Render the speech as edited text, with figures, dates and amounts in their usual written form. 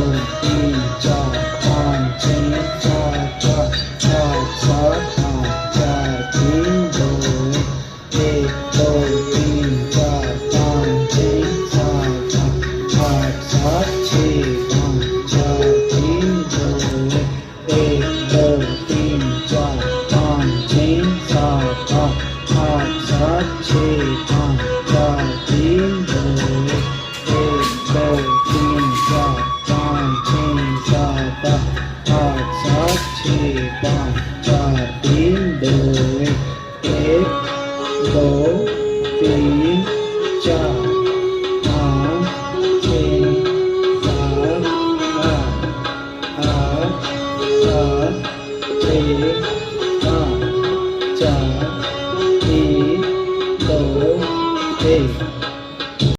तीन चार पाँच छः सात आठ सात आठ चार तीन दो एक दो तीन चार पाँच छः सात आठ सात छः पाँच चार तीन दो एक दो तीन चार पाँच छः सात आठ सात छः पाँच चार तीन दो एक दो तीन चार पाँच छः सात आठ सात छः पाँच चार तीन दो एक दो तीन चार पाँच छः सात आठ सात छः पाँच चार तीन दो एक